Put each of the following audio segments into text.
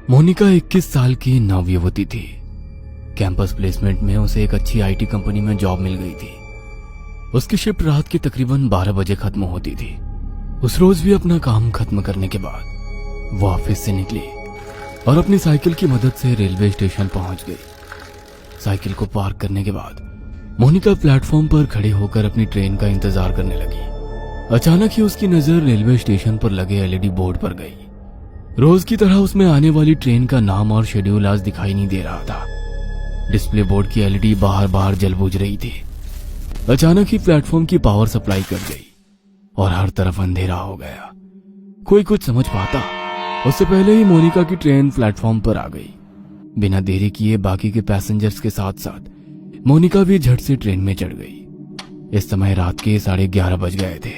मोनिका 21 साल की नवयुवती थी। कैंपस प्लेसमेंट में उसे एक अच्छी आईटी कंपनी में जॉब मिल गई थी। उसकी शिफ्ट रात के तकरीबन 12 बजे खत्म होती थी। उस रोज भी अपना काम खत्म करने के बाद वो ऑफिस से निकली और अपनी साइकिल की मदद से रेलवे स्टेशन पहुंच गई। साइकिल को पार्क करने के बाद मोनिका प्लेटफॉर्म पर खड़े होकर अपनी ट्रेन का इंतजार करने लगी। अचानक ही उसकी नजर रेलवे स्टेशन पर लगे एलईडी बोर्ड पर गई। रोज की तरह उसमें आने वाली ट्रेन का नाम और शेड्यूल आज दिखाई नहीं दे रहा था। डिस्प्ले बोर्ड की एलईडी बाहर बाहर जल बुझ रही थी। अचानक ही प्लेटफॉर्म की पावर सप्लाई कट गई और हर तरफ अंधेरा हो गया। कोई कुछ समझ पाता उससे पहले ही मोनिका की ट्रेन प्लेटफॉर्म पर आ गई। बिना देरी किए बाकी के पैसेंजर्स के साथ साथ मोनिका भी झट से ट्रेन में चढ़ गई। इस समय रात के 11:30 बज गए थे।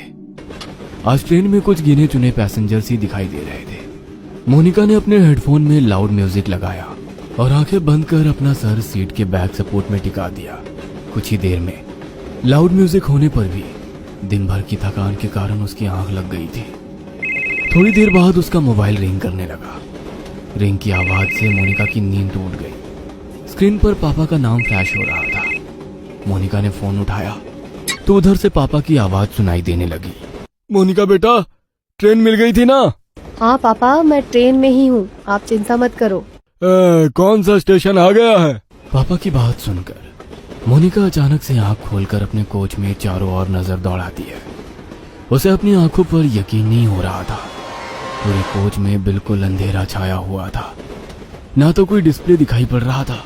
आज ट्रेन में कुछ गिने चुने पैसेंजर्स ही दिखाई दे रहे थे। मोनिका ने अपने हेडफोन में लाउड म्यूजिक लगाया और आंखें बंद कर अपना सर सीट के बैक सपोर्ट में टिका दिया। कुछ ही देर में लाउड म्यूजिक होने पर भी दिन भर की थकान के कारण उसकी आंख लग गई थी। थोड़ी देर बाद उसका मोबाइल रिंग करने लगा। रिंग की आवाज से मोनिका की नींद टूट गई। स्क्रीन पर पापा का नाम फ्लैश हो रहा था। मोनिका ने फोन उठाया तो उधर से पापा की आवाज सुनाई देने लगी। मोनिका बेटा, ट्रेन मिल गई थी ना? हाँ पापा, मैं ट्रेन में ही हूँ, आप चिंता मत करो। कौन सा स्टेशन आ गया है? पापा की बात सुनकर मोनिका अचानक से आंख खोलकर अपने कोच में चारों ओर नजर दौड़ाती है। उसे अपनी आंखों पर यकीन नहीं हो रहा था। पूरे कोच में बिल्कुल अंधेरा छाया हुआ था। ना तो कोई डिस्प्ले दिखाई पड़ रहा था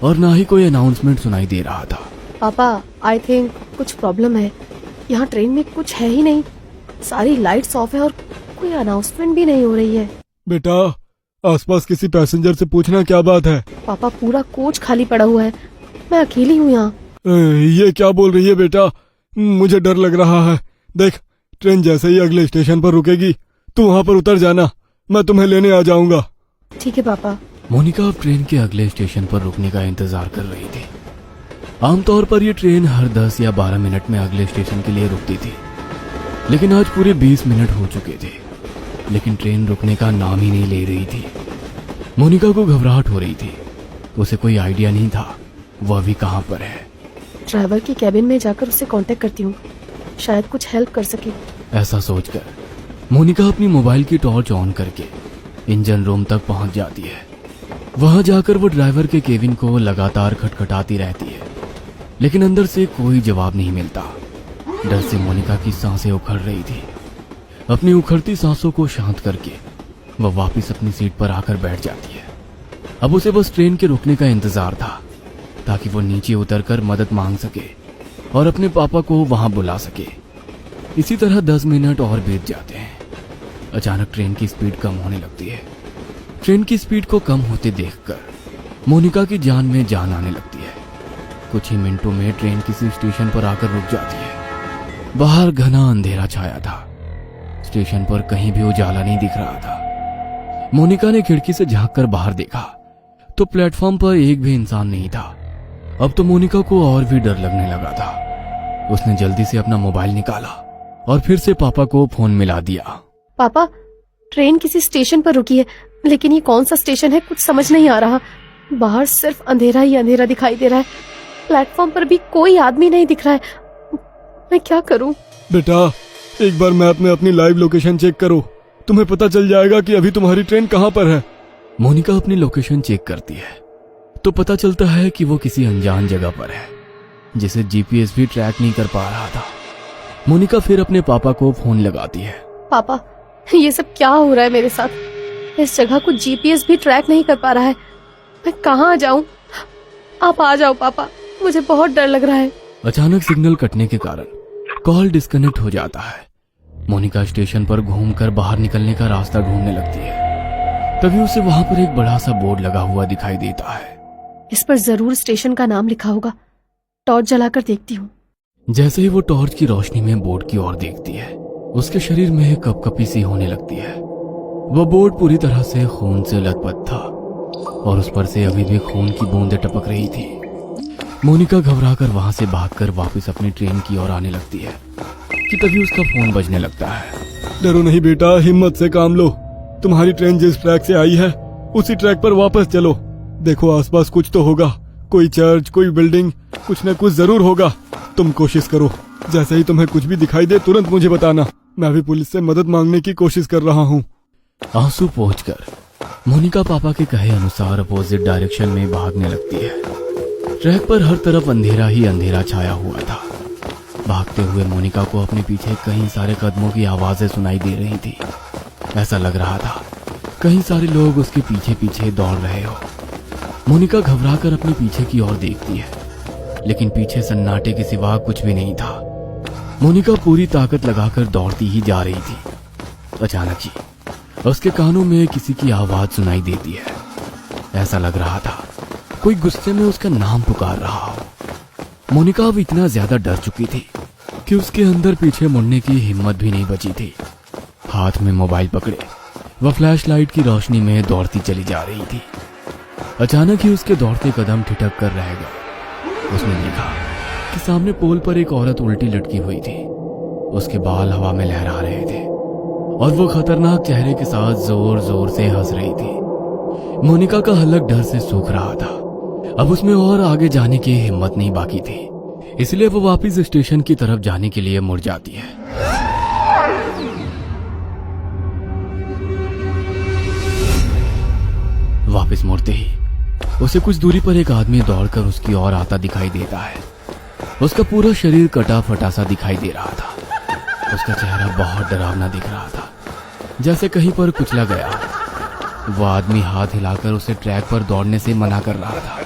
और ना ही कोई अनाउंसमेंट सुनाई दे रहा था। पापा, आई थिंक कुछ प्रॉब्लम है। यहाँ ट्रेन में कुछ है ही नहीं। सारी लाइट्स ऑफ है और कोई अनाउंसमेंट भी नहीं हो रही है। बेटा, आसपास किसी पैसेंजर से पूछना क्या बात है। पापा, पूरा कोच खाली पड़ा हुआ है। मैं अकेली हूँ यहाँ। ये क्या बोल रही है बेटा? मुझे डर लग रहा है। देख, ट्रेन जैसे ही अगले स्टेशन पर रुकेगी तू वहाँ पर उतर जाना, मैं तुम्हें लेने आ जाऊंगा। ठीक है पापा। मोनिका अब ट्रेन के अगले स्टेशन पर रुकने का इंतजार कर रही थी। आमतौर पर यह ट्रेन हर 10 या 12 मिनट में अगले स्टेशन के लिए रुकती थी, लेकिन आज पूरे 20 मिनट हो चुके थे, लेकिन ट्रेन रुकने का नाम ही नहीं ले रही थी। मोनिका को घबराहट हो रही थी। उसे कोई आइडिया नहीं था वह अभी कहाँ पर है। ड्राइवर की कैबिन में जाकर उससे कांटेक्ट करती हूँ, शायद कुछ हेल्प कर सके। ऐसा सोचकर मोनिका अपनी मोबाइल की टॉर्च ऑन करके इंजन रूम तक पहुंच जाती है। वहां जाकर वो ड्राइवर के केबिन को लगातार खटखटाती रहती है, लेकिन अंदर से कोई जवाब नहीं मिलता। डर से मोनिका की सांसें उखड़ रही थी। अपनी उखड़ती सांसों को शांत करके वह वापस अपनी सीट पर आकर बैठ जाती है। अब उसे बस ट्रेन के रुकने का इंतजार था ताकि वो नीचे उतरकर मदद मांग सके और अपने पापा को वहां बुला सके। इसी तरह 10 मिनट और बीत जाते हैं। अचानक ट्रेन की स्पीड कम होने लगती है। ट्रेन की स्पीड को कम होते देखकर मोनिका की जान में जान आने लगती है। कुछ ही मिनटों में ट्रेन किसी स्टेशन पर आकर रुक जाती है। बाहर घना अंधेरा छाया था। स्टेशन पर कहीं भी उजाला नहीं दिख रहा था। मोनिका ने खिड़की से झांककर बाहर देखा तो प्लेटफॉर्म पर एक भी इंसान नहीं था। अब तो मोनिका को और भी डर लगने लगा था। उसने जल्दी से अपना मोबाइल निकाला और फिर से पापा को फोन मिला दिया। पापा, ट्रेन किसी स्टेशन पर रुकी है, लेकिन ये कौन सा स्टेशन है कुछ समझ नहीं आ रहा। बाहर सिर्फ अंधेरा ही अंधेरा दिखाई दे रहा है। प्लेटफॉर्म पर भी कोई आदमी नहीं दिख रहा है। मैं क्या करूं? बेटा, एक बार मैप में अपनी लाइव लोकेशन चेक करो, तुम्हें पता चल जाएगा कि अभी तुम्हारी ट्रेन कहाँ पर है। मोनिका अपनी लोकेशन चेक करती है तो पता चलता है कि वो किसी अनजान जगह पर है जिसे जीपीएस भी ट्रैक नहीं कर पा रहा था। मोनिका फिर अपने पापा को फोन लगाती है। पापा, ये सब क्या हो रहा है मेरे साथ? इस जगह को जीपीएस भी ट्रैक नहीं कर पा रहा है। मैं कहाँ जाऊं? आप आ जाओ पापा, मुझे बहुत डर लग रहा है। अचानक सिग्नल कटने के कारण कॉल डिस्कनेक्ट हो जाता है। मोनिका स्टेशन पर घूमकर बाहर निकलने का रास्ता ढूंढने लगती है। तभी उसे वहां पर एक बड़ा सा बोर्ड लगा हुआ दिखाई देता है। इस पर जरूर स्टेशन का नाम लिखा होगा। टॉर्च जलाकर देखती हूँ। जैसे ही वो टॉर्च की रोशनी में बोर्ड की ओर देखती है, उसके शरीर में कपकपी सी होने लगती है। वह बोर्ड पूरी तरह से खून से लथपथ था और उस पर से अभी भी खून की बूंदें टपक रही थी। मोनिका घबराकर वहां से भागकर वापस अपनी ट्रेन की ओर आने लगती है कि तभी उसका फोन बजने लगता है। डरो नहीं बेटा, हिम्मत से काम लो। तुम्हारी ट्रेन जिस ट्रैक से आई है उसी ट्रैक पर वापस चलो। देखो आसपास कुछ तो होगा, कोई चर्च, कोई बिल्डिंग, कुछ न कुछ जरूर होगा। तुम कोशिश करो, जैसे ही तुम्हें कुछ भी दिखाई दे तुरंत मुझे बताना। मैं भी पुलिस से मदद मांगने की कोशिश कर रहा हूँ। आंसू पोंछकर मोनिका पापा के कहे अनुसार अपोजिट डायरेक्शन में भागने लगती है। ट्रैक पर हर तरफ अंधेरा ही अंधेरा छाया हुआ था। भागते हुए मोनिका को अपने पीछे कई सारे कदमों की आवाजें सुनाई दे रही थी। ऐसा लग रहा था कई सारे लोग उसके पीछे पीछे दौड़ रहे हो। मोनिका घबराकर अपने पीछे की ओर देखती है, लेकिन पीछे सन्नाटे के सिवा कुछ भी नहीं था। मोनिका पूरी ताकत लगाकर दौड़ती ही जा रही थी। अचानक ही उसके कानों में किसी की आवाज सुनाई देती है। ऐसा लग रहा था कोई गुस्से में उसका नाम पुकार रहा हो। मोनिका अब इतना ज्यादा डर चुकी थी कि उसके अंदर पीछे मुड़ने की हिम्मत भी नहीं बची थी। हाथ में मोबाइल पकड़े वह फ्लैशलाइट की रोशनी में दौड़ती चली जा रही थी। अचानक ही उसके दौड़ते कदम ठिठक कर रह गए। उसने देखा कि सामने पोल पर एक औरत उल्टी लटकी हुई थी। उसके बाल हवा में लहरा रहे थे और वो खतरनाक चेहरे के साथ जोर जोर से हंस रही थी। मोनिका का हलक डर से सूख रहा था। अब उसमें और आगे जाने की हिम्मत नहीं बाकी थी, इसलिए वो वापस स्टेशन की तरफ जाने के लिए मुड़ जाती है। वापस मुड़ते ही उसे कुछ दूरी पर एक आदमी दौड़कर उसकी ओर आता दिखाई देता है। उसका पूरा शरीर कटा फटा सा दिखाई दे रहा था। उसका चेहरा बहुत डरावना दिख रहा था, जैसे कहीं पर कुचला गया। वो आदमी हाथ हिलाकर उसे ट्रैक पर दौड़ने से मना कर रहा था।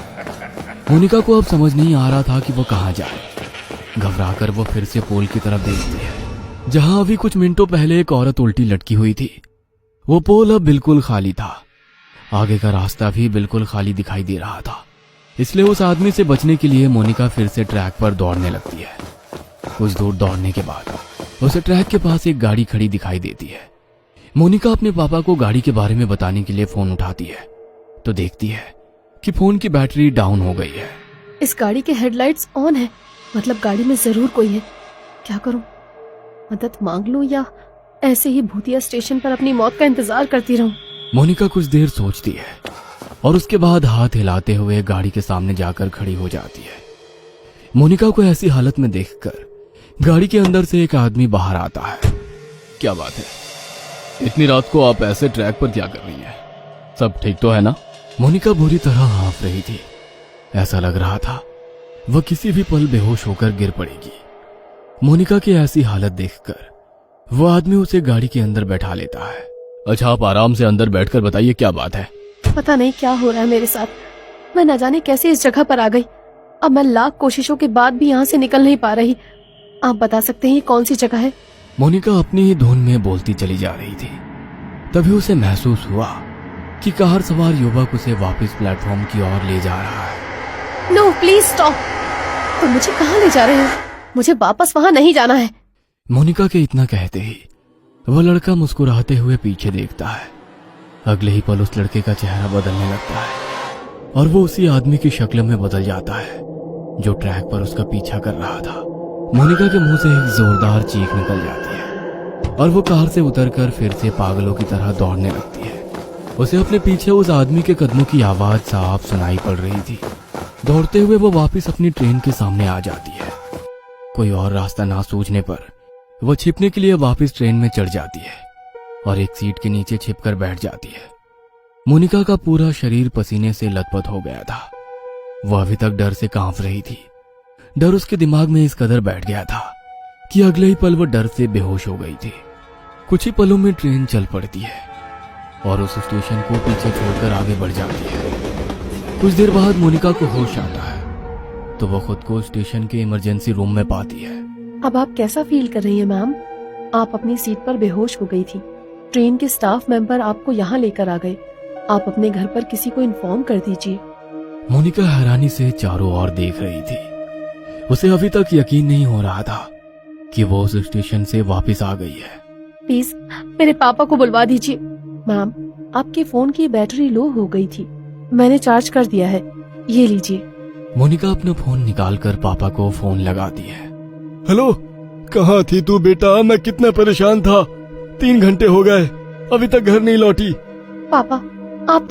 मोनिका को अब समझ नहीं आ रहा था कि वो कहाँ जाए। घबराकर वो फिर से पोल की तरफ देखती है, जहां अभी कुछ मिनटों पहले एक औरत उल्टी लटकी हुई थी। वो पोल अब बिल्कुल खाली था। आगे का रास्ता भी बिल्कुल खाली दिखाई दे रहा था, इसलिए उस आदमी से बचने के लिए मोनिका फिर से ट्रैक पर दौड़ने लगती है। कुछ दूर दौड़ने के बाद उसे ट्रैक के पास एक गाड़ी खड़ी दिखाई देती है। मोनिका अपने पापा को गाड़ी के बारे में बताने के लिए फोन उठाती है, तो देखती है कि फोन की बैटरी डाउन हो गई है। इस गाड़ी के हेडलाइट्स ऑन है, मतलब गाड़ी में जरूर कोई है। क्या करूं? मदद मांग लूं या ऐसे ही भूतिया स्टेशन पर अपनी मौत का इंतजार करती रहूं? मोनिका कुछ देर सोचती है और उसके बाद हाथ हिलाते हुए गाड़ी के सामने जाकर खड़ी हो जाती है। मोनिका को ऐसी हालत में देखकर गाड़ी के अंदर से एक आदमी बाहर आता है। क्या बात है, इतनी रात को आप ऐसे ट्रैक पर क्या कर रही हैं? सब ठीक तो है ना? मोनिका बुरी तरह हाँफ रही थी। ऐसा लग रहा था वह किसी भी पल बेहोश होकर गिर पड़ेगी। मोनिका की ऐसी हालत देखकर वो आदमी उसे गाड़ी के अंदर बैठा लेता है। अच्छा, आप आराम से अंदर बैठकर बताइए क्या बात है। पता नहीं क्या हो रहा है मेरे साथ। मैं न जाने कैसे इस जगह पर आ गई। अब मैं लाख कोशिशों के बाद भी यहाँ से निकल नहीं पा रही। आप बता सकते हैं ये कौन सी जगह है? मोनिका अपनी ही धुन में बोलती चली जा रही थी। तभी उसे महसूस हुआ कि कार सवार युवक उसे वापस प्लेटफॉर्म की ओर ले जा रहा है। No please stop. तुम मुझे कहाँ ले जा रहे हो? मुझे वापस वहाँ नहीं जाना है। मोनिका के इतना कहते ही वह लड़का मुस्कुराते हुए पीछे देखता है। अगले ही पल उस लड़के का चेहरा बदलने लगता है और वो उसी आदमी की शक्ल में बदल जाता है जो ट्रैक पर उसका पीछा कर रहा था। मोनिका के मुंह से एक जोरदार चीख निकल जाती है और वो कार से उतरकर फिर से पागलों की तरह दौड़ने लगती है। उसे अपने पीछे उस आदमी के कदमों की आवाज साफ सुनाई पड़ रही थी। दौड़ते हुए वो वापस अपनी ट्रेन के सामने आ जाती है। कोई और रास्ता ना सूझने पर वो छिपने के लिए वापस ट्रेन में चढ़ जाती है और एक सीट के नीचे छिपकर बैठ जाती है। मोनिका का पूरा शरीर पसीने से लथपथ हो गया था। वो अभी तक डर से कांप रही थी। डर उसके दिमाग में इस कदर बैठ गया था कि अगले ही पल वो डर से बेहोश हो गई थी। कुछ ही पलों में ट्रेन चल पड़ती है और उस स्टेशन को पीछे छोड़कर आगे बढ़ जाती है। कुछ देर बाद मोनिका को होश आता है तो वो खुद को स्टेशन के इमरजेंसी रूम में पाती है। अब आप कैसा फील कर रही हैं मैम? आप अपनी सीट पर बेहोश हो गई थी। ट्रेन के स्टाफ मेंबर आपको यहाँ लेकर आ गए। आप अपने घर पर किसी को इन्फॉर्म कर दीजिए। मोनिका हैरानी से चारों ओर देख रही थी। उसे अभी तक यकीन नहीं हो रहा था कि वो उस स्टेशन से वापस आ गई है। प्लीज मेरे पापा को बुलवा दीजिए। मैम, आपके फोन की बैटरी लो हो गई थी, मैंने चार्ज कर दिया है, ये लीजिए। मोनिका अपना फोन निकालकर पापा को फोन लगाती है। हेलो, कहाँ थी तू बेटा? मैं कितना परेशान था। 3 घंटे हो गए, अभी तक घर नहीं लौटी। पापा, आप